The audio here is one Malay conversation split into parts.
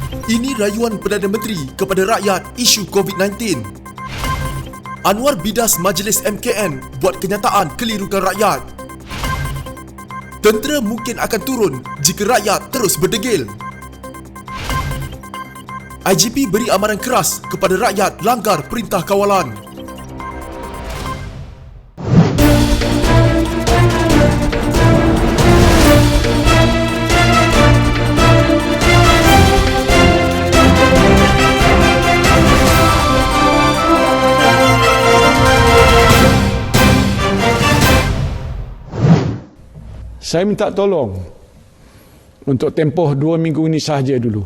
Ini rayuan Perdana Menteri kepada rakyat isu COVID-19. Anwar bidas Majlis MKN buat kenyataan kelirukan rakyat. Tentera mungkin akan turun jika rakyat terus berdegil. IGP beri amaran keras kepada rakyat langgar perintah kawalan. Saya minta tolong untuk tempoh 2 minggu ini sahaja dulu.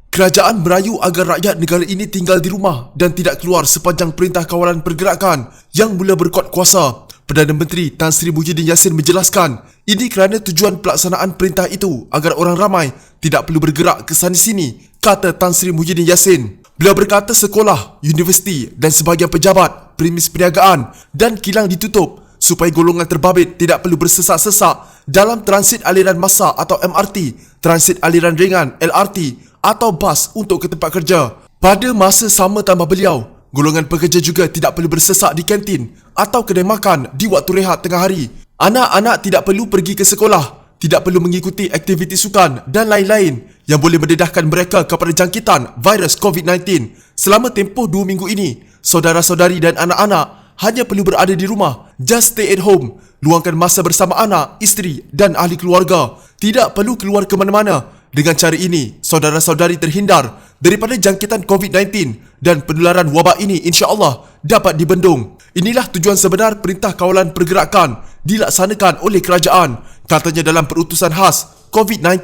Kerajaan merayu agar rakyat negara ini tinggal di rumah dan tidak keluar sepanjang Perintah Kawalan Pergerakan yang mula berkuat kuasa. Perdana Menteri Tan Sri Muhyiddin Yassin menjelaskan, ini kerana tujuan pelaksanaan perintah itu agar orang ramai tidak perlu bergerak ke sana sini, kata Tan Sri Muhyiddin Yassin. Beliau berkata sekolah, universiti dan sebahagian pejabat, premis perniagaan dan kilang ditutup supaya golongan terbabit tidak perlu bersesak-sesak dalam transit aliran massa atau MRT, transit aliran ringan LRT atau bas untuk ke tempat kerja. Pada masa sama tambah beliau, golongan pekerja juga tidak perlu bersesak di kantin atau kedai makan di waktu rehat tengah hari. Anak-anak tidak perlu pergi ke sekolah, tidak perlu mengikuti aktiviti sukan dan lain-lain yang boleh mendedahkan mereka kepada jangkitan virus COVID-19. Selama tempoh 2 minggu ini, saudara-saudari dan anak-anak hanya perlu berada di rumah, just stay at home. Luangkan masa bersama anak, isteri dan ahli keluarga. Tidak perlu keluar ke mana-mana. Dengan cara ini, saudara-saudari terhindar daripada jangkitan COVID-19 dan penularan wabak ini insya-Allah dapat dibendung. Inilah tujuan sebenar Perintah Kawalan Pergerakan dilaksanakan oleh kerajaan, katanya dalam perutusan khas COVID-19.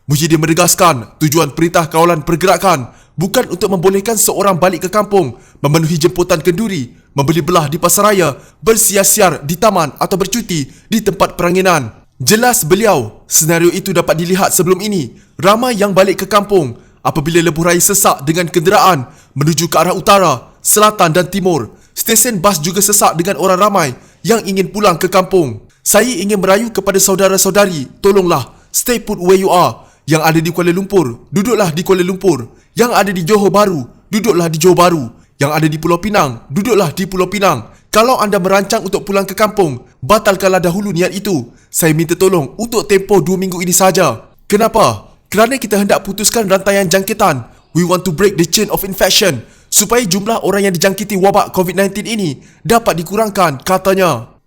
Muhyiddin menegaskan tujuan Perintah Kawalan Pergerakan bukan untuk membolehkan seorang balik ke kampung, memenuhi jemputan kenduri, membeli belah di pasaraya, bersiar-siar di taman atau bercuti di tempat peranginan. Jelas beliau, senario itu dapat dilihat sebelum ini. Ramai yang balik ke kampung apabila lebuh raya sesak dengan kenderaan menuju ke arah utara, selatan dan timur. Stesen bas juga sesak dengan orang ramai yang ingin pulang ke kampung. Saya ingin merayu kepada saudara-saudari, tolonglah stay put where you are. Yang ada di Kuala Lumpur, duduklah di Kuala Lumpur. Yang ada di Johor Bahru, duduklah di Johor Bahru. Yang ada di Pulau Pinang, duduklah di Pulau Pinang. Kalau anda merancang untuk pulang ke kampung, batalkanlah dahulu niat itu. Saya minta tolong untuk tempoh 2 minggu ini saja. Kenapa? Kerana kita hendak putuskan rantaian jangkitan. We want to break the chain of infection supaya jumlah orang yang dijangkiti wabak COVID-19 ini dapat dikurangkan, katanya.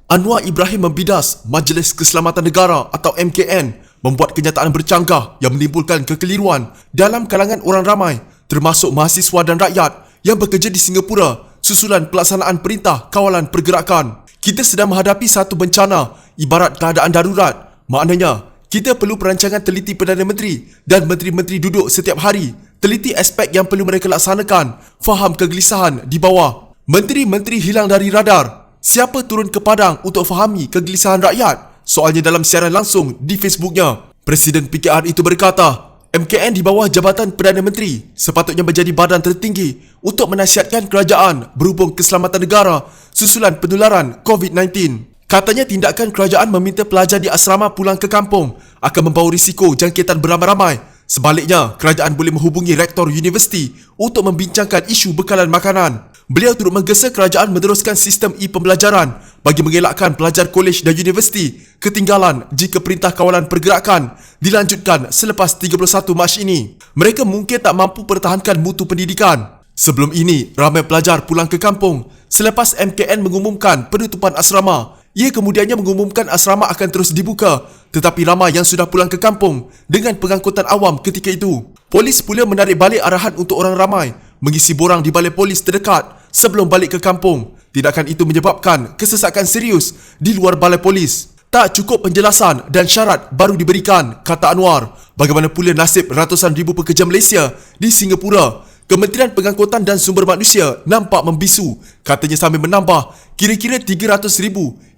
Anwar Ibrahim membidas Majlis Keselamatan Negara atau MKN membuat kenyataan bercanggah yang menimbulkan kekeliruan dalam kalangan orang ramai termasuk mahasiswa dan rakyat yang bekerja di Singapura susulan pelaksanaan Perintah Kawalan Pergerakan. Kita sedang menghadapi satu bencana ibarat keadaan darurat. Maknanya, kita perlu perancangan teliti Perdana Menteri dan Menteri-Menteri duduk setiap hari, teliti aspek yang perlu mereka laksanakan, faham kegelisahan di bawah. Menteri-Menteri hilang dari radar. Siapa turun ke padang untuk fahami kegelisahan rakyat? Soalnya dalam siaran langsung di Facebooknya. Presiden PKR itu berkata, MKN di bawah Jabatan Perdana Menteri sepatutnya menjadi badan tertinggi untuk menasihatkan kerajaan berhubung keselamatan negara susulan penularan COVID-19. Katanya tindakan kerajaan meminta pelajar di asrama pulang ke kampung akan membawa risiko jangkitan beramai-ramai. Sebaliknya, kerajaan boleh menghubungi rektor universiti untuk membincangkan isu bekalan makanan. Beliau turut menggesa kerajaan meneruskan sistem e-pembelajaran bagi mengelakkan pelajar kolej dan universiti ketinggalan jika Perintah Kawalan Pergerakan dilanjutkan selepas 31 Mac ini. Mereka mungkin tak mampu pertahankan mutu pendidikan. Sebelum ini, ramai pelajar pulang ke kampung selepas MKN mengumumkan penutupan asrama. Ia kemudiannya mengumumkan asrama akan terus dibuka, tetapi ramai yang sudah pulang ke kampung dengan pengangkutan awam ketika itu. Polis pula menarik balik arahan untuk orang ramai mengisi borang di balai polis terdekat sebelum balik ke kampung. Tindakan itu menyebabkan kesesakan serius di luar balai polis. Tak cukup penjelasan dan syarat baru diberikan, kata Anwar. Bagaimana pula nasib ratusan ribu pekerja Malaysia di Singapura? Kementerian Pengangkutan dan Sumber Manusia nampak membisu. Katanya sambil menambah, kira-kira 300,000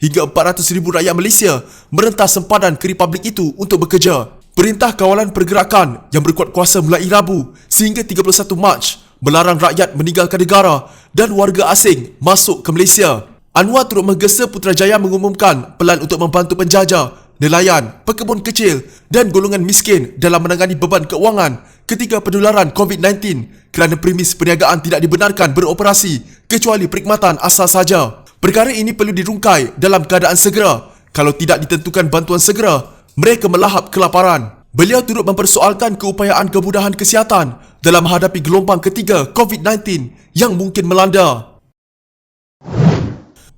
hingga 400,000 rakyat Malaysia merentas sempadan ke Republik itu untuk bekerja. Perintah Kawalan Pergerakan yang berkuat kuasa mulai Rabu sehingga 31 Mac melarang rakyat meninggalkan negara dan warga asing masuk ke Malaysia. Anwar turut menggesa Putrajaya mengumumkan pelan untuk membantu penjajah nelayan, pekebun kecil dan golongan miskin dalam menangani beban keuangan ketika penularan COVID-19 kerana premis perniagaan tidak dibenarkan beroperasi kecuali perkhidmatan asal saja. Perkara ini perlu dirungkai dalam keadaan segera. Kalau tidak ditentukan bantuan segera, mereka melahap kelaparan. Beliau turut mempersoalkan keupayaan kemudahan kesihatan dalam menghadapi gelombang ketiga COVID-19 yang mungkin melanda.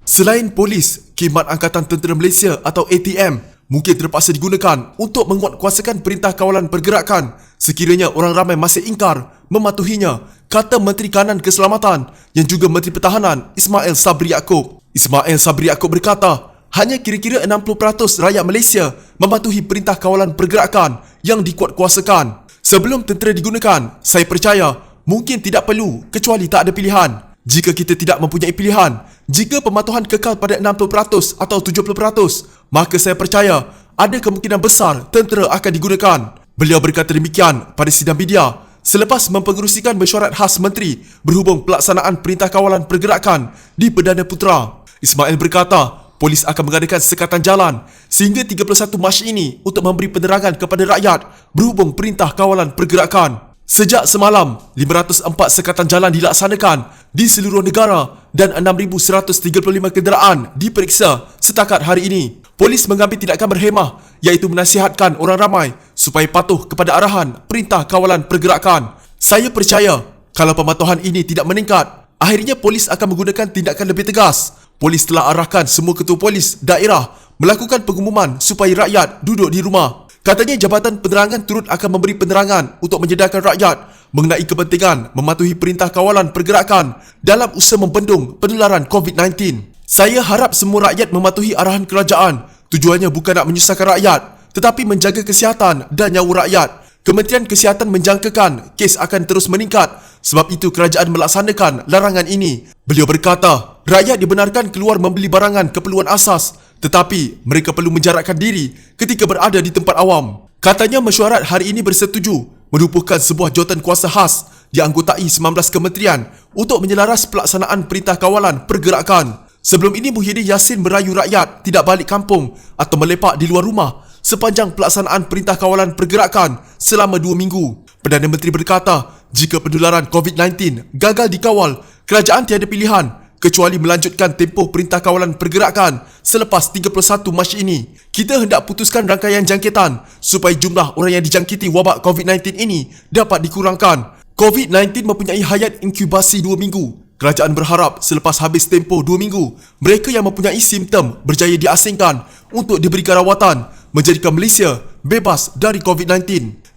Selain polis, Khidmat Angkatan Tentera Malaysia atau ATM mungkin terpaksa digunakan untuk menguatkuasakan Perintah Kawalan Pergerakan sekiranya orang ramai masih ingkar mematuhinya, kata Menteri Kanan Keselamatan yang juga Menteri Pertahanan Ismail Sabri Yaakob. Ismail Sabri Yaakob berkata, hanya kira-kira 60% rakyat Malaysia mematuhi Perintah Kawalan Pergerakan yang dikuatkuasakan. Sebelum tentera digunakan, saya percaya mungkin tidak perlu kecuali tak ada pilihan. Jika kita tidak mempunyai pilihan, jika pematuhan kekal pada 60% atau 70%, maka saya percaya ada kemungkinan besar tentera akan digunakan. Beliau berkata demikian pada sidang media selepas mempengerusikan mesyuarat khas menteri berhubung pelaksanaan Perintah Kawalan Pergerakan di Perdana Putra. Ismail berkata, polis akan mengadakan sekatan jalan sehingga 31 Mac ini untuk memberi penerangan kepada rakyat berhubung Perintah Kawalan Pergerakan. Sejak semalam, 504 sekatan jalan dilaksanakan di seluruh negara dan 6,135 kenderaan diperiksa setakat hari ini. Polis mengambil tindakan berhemah iaitu menasihatkan orang ramai supaya patuh kepada arahan Perintah Kawalan Pergerakan. Saya percaya kalau pematuhan ini tidak meningkat, akhirnya polis akan menggunakan tindakan lebih tegas. Polis telah arahkan semua ketua polis daerah melakukan pengumuman supaya rakyat duduk di rumah. Katanya Jabatan Penerangan turut akan memberi penerangan untuk menyedarkan rakyat mengenai kepentingan mematuhi Perintah Kawalan Pergerakan dalam usaha membendung penularan COVID-19. Saya harap semua rakyat mematuhi arahan kerajaan. Tujuannya bukan nak menyusahkan rakyat, tetapi menjaga kesihatan dan nyawa rakyat. Kementerian Kesihatan menjangkakan kes akan terus meningkat, sebab itu kerajaan melaksanakan larangan ini. Beliau berkata, rakyat dibenarkan keluar membeli barangan keperluan asas, tetapi mereka perlu menjarakkan diri ketika berada di tempat awam. Katanya mesyuarat hari ini bersetuju menubuhkan sebuah jawatan kuasa khas dianggotai 19 kementerian untuk menyelaras pelaksanaan Perintah Kawalan Pergerakan. Sebelum ini Muhyiddin Yassin merayu rakyat tidak balik kampung atau melepak di luar rumah sepanjang pelaksanaan Perintah Kawalan Pergerakan selama 2 minggu. Perdana Menteri berkata, jika penularan COVID-19 gagal dikawal, kerajaan tiada pilihan kecuali melanjutkan tempoh Perintah Kawalan Pergerakan selepas 31 Mac ini. Kita hendak putuskan rangkaian jangkitan supaya jumlah orang yang dijangkiti wabak COVID-19 ini dapat dikurangkan. COVID-19 mempunyai hayat inkubasi 2 minggu. Kerajaan berharap selepas habis tempoh 2 minggu, mereka yang mempunyai simptom berjaya diasingkan untuk diberikan rawatan, menjadikan Malaysia bebas dari COVID-19.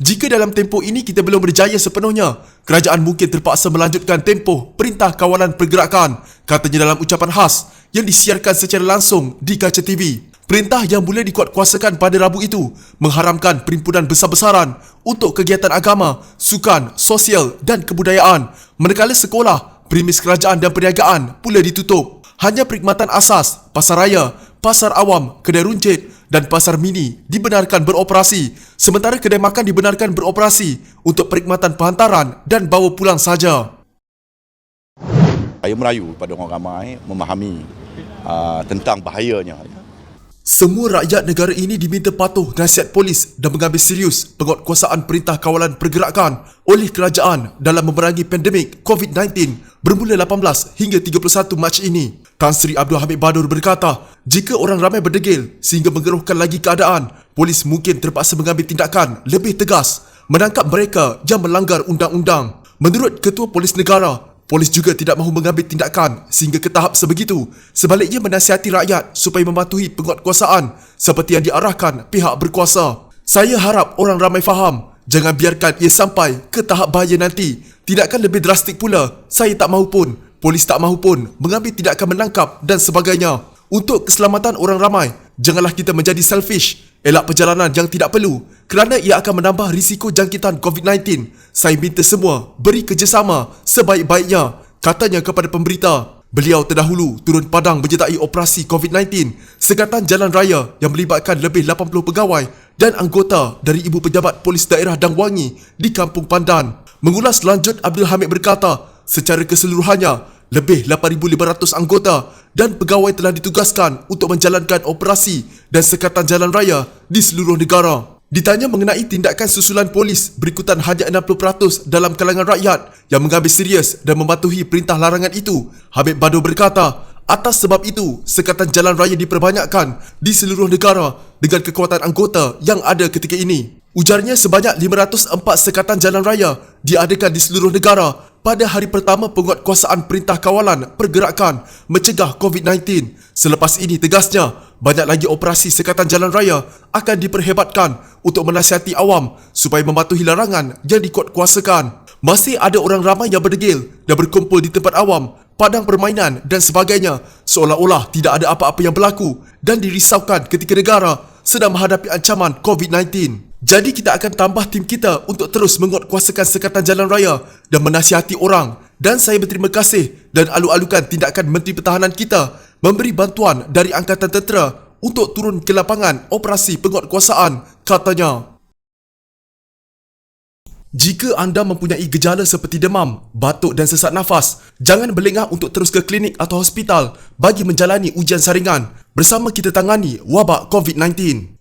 Jika dalam tempoh ini kita belum berjaya sepenuhnya, kerajaan mungkin terpaksa melanjutkan tempoh Perintah Kawalan Pergerakan, katanya dalam ucapan khas yang disiarkan secara langsung di kaca TV. Perintah yang mula dikuatkuasakan pada Rabu itu mengharamkan perhimpunan besar-besaran untuk kegiatan agama, sukan, sosial dan kebudayaan, manakala sekolah, premis kerajaan dan perniagaan pula ditutup. Hanya perkhidmatan asas, pasar raya, pasar awam, kedai runcit dan pasar mini dibenarkan beroperasi, sementara kedai makan dibenarkan beroperasi untuk perkhidmatan penghantaran dan bawa pulang saja. Saya merayu pada orang ramai memahami tentang bahayanya. Semua rakyat negara ini diminta patuh nasihat polis dan mengambil serius penguatkuasaan Perintah Kawalan Pergerakan oleh kerajaan dalam memerangi pandemik COVID-19 bermula 18 hingga 31 Mac ini. Tan Sri Abdul Hamid Badur berkata, jika orang ramai berdegil sehingga mengeruhkan lagi keadaan, polis mungkin terpaksa mengambil tindakan lebih tegas menangkap mereka yang melanggar undang-undang. Menurut Ketua Polis Negara, polis juga tidak mahu mengambil tindakan sehingga ke tahap sebegitu. Sebaliknya menasihati rakyat supaya mematuhi penguatkuasaan seperti yang diarahkan pihak berkuasa. Saya harap orang ramai faham, jangan biarkan ia sampai ke tahap bahaya nanti. Tindakan lebih drastik pula, saya tak mahu pun, polis tak mahu pun mengambil tindakan menangkap dan sebagainya. Untuk keselamatan orang ramai, janganlah kita menjadi selfish. Elak perjalanan yang tidak perlu kerana ia akan menambah risiko jangkitan COVID-19. Saya minta semua beri kerjasama sebaik-baiknya, katanya kepada pemberita. Beliau terdahulu turun padang menyertai operasi COVID-19 sekatan jalan raya yang melibatkan lebih 80 pegawai dan anggota dari Ibu Pejabat Polis Daerah Dang Wangi di Kampung Pandan. Mengulas lanjut, Abdul Hamid berkata, secara keseluruhannya, Lebih 8,500 anggota dan pegawai telah ditugaskan untuk menjalankan operasi dan sekatan jalan raya di seluruh negara. Ditanya mengenai tindakan susulan polis berikutan hanya 60% dalam kalangan rakyat yang mengambil serius dan mematuhi perintah larangan itu, Habib Bado berkata, atas sebab itu, sekatan jalan raya diperbanyakkan di seluruh negara dengan kekuatan anggota yang ada ketika ini. Ujarnya sebanyak 504 sekatan jalan raya diadakan di seluruh negara pada hari pertama penguatkuasaan Perintah Kawalan Pergerakan Mencegah COVID-19. Selepas ini, tegasnya, banyak lagi operasi sekatan jalan raya akan diperhebatkan untuk menasihati awam supaya mematuhi larangan yang dikuatkuasakan. Masih ada orang ramai yang berdegil dan berkumpul di tempat awam, padang permainan dan sebagainya, seolah-olah tidak ada apa-apa yang berlaku dan dirisaukan ketika negara sedang menghadapi ancaman COVID-19. Jadi kita akan tambah tim kita untuk terus menguatkuasakan sekatan jalan raya dan menasihati orang. Dan saya berterima kasih dan alu-alukan tindakan Menteri Pertahanan kita memberi bantuan dari Angkatan Tentera untuk turun ke lapangan operasi penguatkuasaan, katanya. Jika anda mempunyai gejala seperti demam, batuk dan sesak nafas, jangan berlengah untuk terus ke klinik atau hospital bagi menjalani ujian saringan. Bersama kita tangani wabak COVID-19.